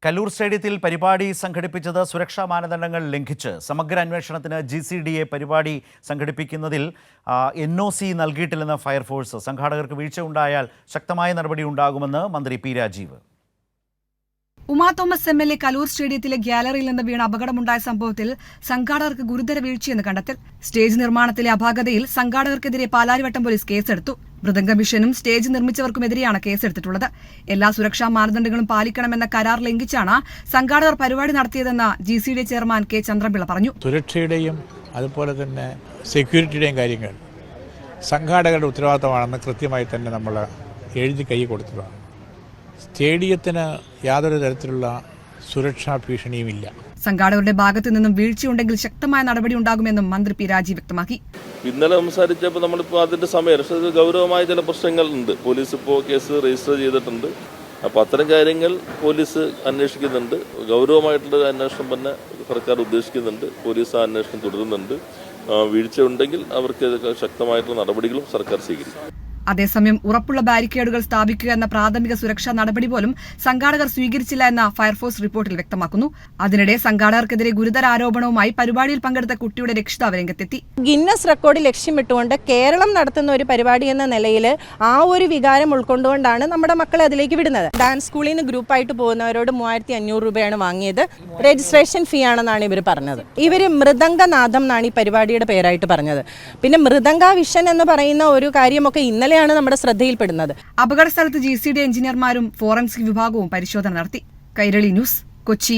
കല്ലൂർ സ്റ്റേഡിയത്തിൽ പരിപാടി സംഘടിപ്പിച്ചത് സുരക്ഷാ മാനദണ്ഡങ്ങൾ ലംഘിച്ച് സമഗ്ര അന്വേഷണത്തിന് GCDA പരിപാടി സംഘടിപ്പിക്കുന്നതിൽ NOC നൽകിയിട്ടില്ലെന്ന് ഫയർഫോഴ്സ്. സംഘാടകർക്ക് വീഴ്ച ഉണ്ടായാൽ ശക്തമായ നടപടി ഉണ്ടാകുമെന്ന് മന്ത്രി പി രാജീവ്. ഉമാ തോമസ് MLA കലൂർ സ്റ്റേഡിയത്തിലെ ഗ്യാലറിയിൽ നിന്ന് വീണ അപകടമുണ്ടായ സംഭവത്തിൽ സംഘാടകർക്ക് ഗുരുതര വീഴ്ചയെന്ന് കണ്ടെത്തൽ. സ്റ്റേജ് നിർമ്മാണത്തിലെ അപാകതയിൽ സംഘാടകർക്കെതിരെ പാലാരിവട്ടം പോലീസ് കേസെടുത്തു. മൃദംഗ മിഷനും സ്റ്റേജ് നിർമ്മിച്ചവർക്കുമെതിരെയാണ് കേസെടുത്തിട്ടുള്ളത്. എല്ലാ സുരക്ഷാ മാനദണ്ഡങ്ങളും പാലിക്കണമെന്ന കരാർ ലംഘിച്ചാണ് സംഘാടകർ പരിപാടി നടത്തിയതെന്ന് GCDA ചെയർമാൻ K. ചന്ദ്രപിള്ള പറഞ്ഞു. സുരക്ഷയുടെയും അതുപോലെ തന്നെ സെക്യൂരിറ്റിയുടെയും കാര്യങ്ങൾ സംഘാടകരുടെ ഉത്തരവാദിത്തമാണെന്ന് കൃത്യമായി തന്നെ നമ്മൾ എഴുതി കൈ കൊടുത്തതാണ്. സ്റ്റേഡിയത്തിന് യാതൊരു തരത്തിലുള്ള സുരക്ഷാ ഭീഷണിയുമില്ല. സംഘാടകരുടെ ഭാഗത്തു നിന്നും വീഴ്ചയുണ്ടെങ്കിൽ ശക്തമായ നടപടി ഉണ്ടാകുമെന്നും മന്ത്രി പി രാജീവ് വ്യക്തമാക്കി. ഇന്നലെ സംസാരിച്ചപ്പോൾ നമ്മളിപ്പോൾ അതിൻ്റെ സമയം ഗൗരവമായ ചില പ്രശ്നങ്ങളുണ്ട്. പോലീസ് ഇപ്പോൾ കേസ് രജിസ്റ്റർ ചെയ്തിട്ടുണ്ട്. അപ്പോൾ അത്തരം കാര്യങ്ങൾ പോലീസ് അന്വേഷിക്കുന്നുണ്ട്. ഗൗരവമായിട്ടുള്ള അന്വേഷണം തന്നെ സർക്കാർ ഉദ്ദേശിക്കുന്നുണ്ട്. പോലീസ് ആ അന്വേഷണം തുടരുന്നുണ്ട്. വീഴ്ച ഉണ്ടെങ്കിൽ അവർക്ക് ശക്തമായിട്ടുള്ള നടപടികളും സർക്കാർ സ്വീകരിക്കും. അതേസമയം ഉറപ്പുള്ള ബാരിക്കേഡുകൾ സ്ഥാപിക്കുക എന്ന പ്രാഥമിക സുരക്ഷാ നടപടി പോലും സംഘാടകർ സ്വീകരിച്ചില്ല എന്ന ഫയർഫോഴ്സ് റിപ്പോർട്ടിൽ വ്യക്തമാക്കുന്നു. അതിനിടെ സംഘാടകർക്കെതിരെ ഗുരുതര ആരോപണവുമായി പരിപാടിയിൽ പങ്കെടുത്ത കുട്ടിയുടെ രക്ഷിതാവ് രംഗത്തെത്തി. ഗിന്നസ് റെക്കോർഡ് ലക്ഷ്യമിട്ടുകൊണ്ട് കേരളം നടത്തുന്ന ഒരു പരിപാടി എന്ന നിലയിൽ ആ ഒരു വികാരം ഉൾക്കൊണ്ടുകൊണ്ടാണ് നമ്മുടെ മക്കളെ അതിലേക്ക് വിടുന്നത്. ഡാൻസ് സ്കൂളിൽ നിന്ന് ഗ്രൂപ്പായിട്ട് പോകുന്നവരോട് 3500 രൂപയാണ് വാങ്ങിയത്. രജിസ്ട്രേഷൻ ഫീ ആണെന്നാണ് ഇവർ പറഞ്ഞത്. ഇവർ മൃദംഗനാഥം എന്നാണ് ഈ പരിപാടിയുടെ പേരായിട്ട് പറഞ്ഞത്. പിന്നെ മൃദംഗ വിഷൻ എന്ന് പറയുന്ന ഒരു കാര്യമൊക്കെ ഇന്നലെ നമ്മുടെ ശ്രദ്ധയിൽപ്പെടുന്നത്. അപകട സ്ഥലത്ത് GCDA എഞ്ചിനീയർമാരും ഫോറൻസിക് വിഭാഗവും പരിശോധന നടത്തി. കൈരളി ന്യൂസ്, കൊച്ചി.